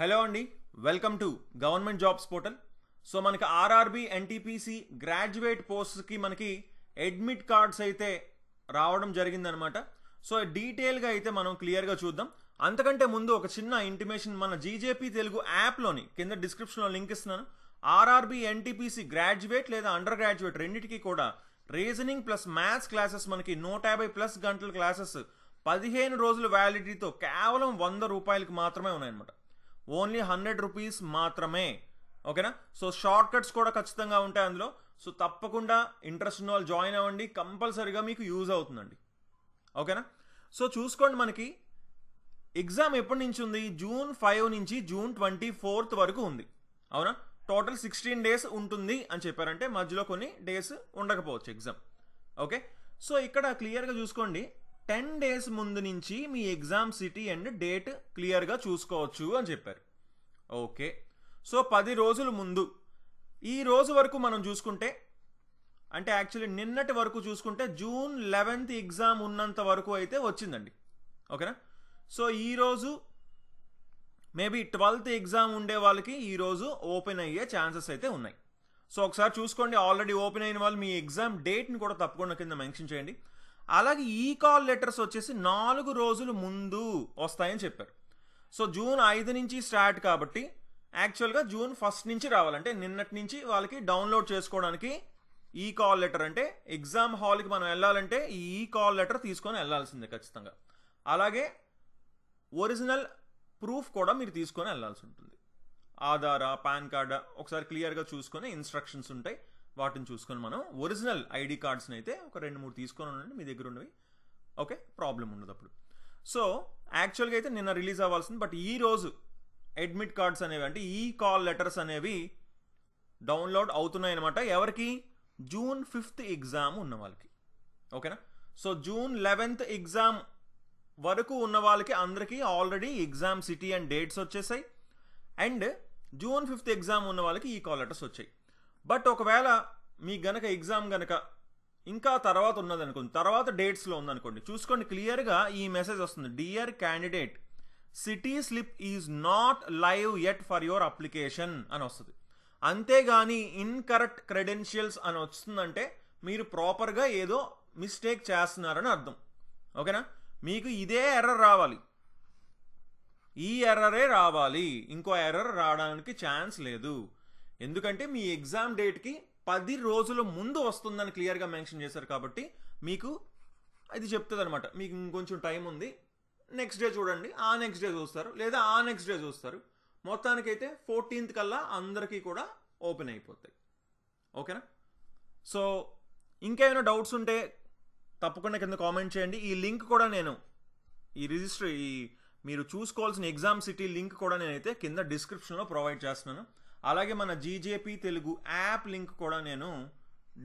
Hello అండి, welcome to government jobs portal. So మనకి RRB NTPC graduate పోస్ట్కి మనకి అడ్మిట్ కార్డ్స్ అయితే రావడం జరిగిందనమాట. సో డీటెయిల్గా అయితే మనం క్లియర్గా చూద్దాం. అంతకంటే ముందు ఒక చిన్న ఇంటిమేషన్, మన జీజేపీ తెలుగు యాప్లోని కింద డిస్క్రిప్షన్లో లింక్ ఇస్తున్నాను. ఆర్ఆర్బి ఎన్టీపీసీ గ్రాడ్యుయేట్ లేదా అండర్ గ్రాడ్యుయేట్ రెండింటికి కూడా రీజనింగ్ ప్లస్ మ్యాథ్స్ క్లాసెస్ మనకి 150+ గంటల క్లాసెస్ 15 రోజుల వ్యాలిడిటీతో కేవలం 100 రూపాయలకి మాత్రమే ఉన్నాయన్నమాట. ఓన్లీ 100 రూపీస్ మాత్రమే. ఓకేనా? సో షార్ట్ కట్స్ కూడా ఖచ్చితంగా ఉంటాయి అందులో. సో తప్పకుండా ఇంట్రెస్ట్ ఉన్న వాళ్ళు జాయిన్ అవ్వండి, కంపల్సరీగా మీకు యూజ్ అవుతుందండి. ఓకేనా? సో చూసుకోండి, మనకి ఎగ్జామ్ ఎప్పటి నుంచి ఉంది? June 5 నుంచి June 24 వరకు ఉంది. అవునా? టోటల్ 16 డేస్ ఉంటుంది అని చెప్పారంటే మధ్యలో కొన్ని డేస్ ఉండకపోవచ్చు ఎగ్జామ్. ఓకే, సో ఇక్కడ క్లియర్గా చూసుకోండి, 10 డేస్ ముందు నుంచి మీ ఎగ్జామ్ సిటీ అండ్ డేట్ క్లియర్గా చూసుకోవచ్చు అని చెప్పారు. ఓకే, సో 10 రోజుల ముందు ఈ రోజు వరకు మనం చూసుకుంటే, అంటే యాక్చువల్లీ నిన్నటి వరకు చూసుకుంటే June 11 ఎగ్జామ్ ఉన్నంత వరకు అయితే వచ్చిందండి. ఓకేనా? సో ఈరోజు మేబీ 12th ఎగ్జామ్ ఉండే వాళ్ళకి ఈరోజు ఓపెన్ అయ్యే ఛాన్సెస్ అయితే ఉన్నాయి. సో ఒకసారి చూసుకోండి, ఆల్రెడీ ఓపెన్ అయిన వాళ్ళు మీ ఎగ్జామ్ డేట్ని కూడా తప్పకుండా కింద మెన్షన్ చేయండి. అలాగే ఈ కాల్ లెటర్స్ వచ్చేసి 4 రోజులు ముందు వస్తాయని చెప్పారు. సో June 5 నుంచి స్టార్ట్ కాబట్టి యాక్చువల్గా June 1 నుంచి రావాలంటే నిన్నటి నుంచి వాళ్ళకి డౌన్లోడ్ చేసుకోవడానికి ఈ కాల్ లెటర్, అంటే ఎగ్జామ్ హాల్కి మనం వెళ్ళాలంటే ఈ కాల్ లెటర్ తీసుకొని వెళ్ళాల్సిందే ఖచ్చితంగా. అలాగే ఒరిజినల్ ప్రూఫ్ కూడా మీరు తీసుకొని వెళ్ళాల్సి ఉంటుంది. ఆధారా, పాన్ కార్డా ఒకసారి క్లియర్గా చూసుకొని ఇన్స్ట్రక్షన్స్ ఉంటాయి, వాటిని చూసుకొని మనం ఒరిజినల్ ఐడి కార్డ్స్ని అయితే ఒక 2-3 తీసుకొని ఉండండి మీ దగ్గర ఉన్నవి. ఓకే, ప్రాబ్లం ఉండదు అప్పుడు. సో యాక్చువల్గా అయితే నిన్న రిలీజ్ అవ్వాల్సింది, బట్ ఈ రోజు అడ్మిట్ కార్డ్స్ అనేవి, అంటే ఈ కాల్ లెటర్స్ అనేవి డౌన్లోడ్ అవుతున్నాయి అనమాట. ఎవరికి? June 5 ఎగ్జామ్ ఉన్న వాళ్ళకి. ఓకేనా? సో June 11 ఎగ్జామ్ వరకు ఉన్న వాళ్ళకి అందరికీ already exam city and dates వచ్చేసాయి. అండ్ June 5 ఎగ్జామ్ ఉన్న వాళ్ళకి ఈ కాల్ లెటర్స్ వచ్చాయి. బట్ ఒకవేళ మీ గనక ఎగ్జామ్ గనక ఇంకా తర్వాత ఉన్నదనుకోండి, తర్వాత డేట్స్లో ఉందనుకోండి, చూసుకోండి క్లియర్గా ఈ మెసేజ్ వస్తుంది, dear candidate, city slip is not live at for your application అని వస్తుంది. అంతేగాని ఇన్కరెక్ట్ క్రెడెన్షియల్స్ అని వస్తుందంటే మీరు ప్రాపర్గా ఏదో మిస్టేక్ చేస్తున్నారని అర్థం. ఓకేనా? మీకు ఇదే ఎర్రర్ రావాలి, ఈ ఎర్రరే రావాలి, ఇంకో ఎర్రర్ రావడానికి ఛాన్స్ లేదు. ఎందుకంటే మీ ఎగ్జామ్ డేట్కి 10 రోజుల ముందు వస్తుందని క్లియర్గా మెన్షన్ చేశారు కాబట్టి మీకు అది చెప్తుంది అనమాట, మీకు ఇంకొంచెం టైం ఉంది, నెక్స్ట్ డే చూడండి, ఆ నెక్స్ట్ డే చూస్తారు, లేదా ఆ నెక్స్ట్ డే చూస్తారు. మొత్తానికైతే 14th కల్లా అందరికీ కూడా ఓపెన్ అయిపోతాయి. ఓకేనా? సో ఇంకేమైనా డౌట్స్ ఉంటే తప్పకుండా కింద కామెంట్ చేయండి. ఈ లింక్ కూడా నేను మీరు చూసుకోవాల్సిన ఎగ్జామ్ సిటీ లింక్ కూడా నేనైతే కింద డిస్క్రిప్షన్లో ప్రొవైడ్ చేస్తున్నాను. అలాగే మన జీజేపీ తెలుగు యాప్ లింక్ కూడా నేను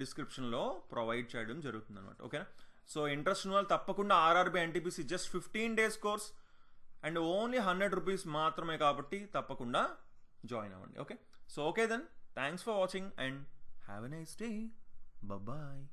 డిస్క్రిప్షన్లో ప్రొవైడ్ చేయడం జరుగుతుంది అనమాట. ఓకేనా? సో ఇంట్రెస్ట్ ఉన్న వాళ్ళు తప్పకుండా RRB NTPC just 15 days course and only 100 rupees మాత్రమే కాబట్టి తప్పకుండా జాయిన్ అవ్వండి. Okay, so okay then, thanks for watching and have a nice day. Bye.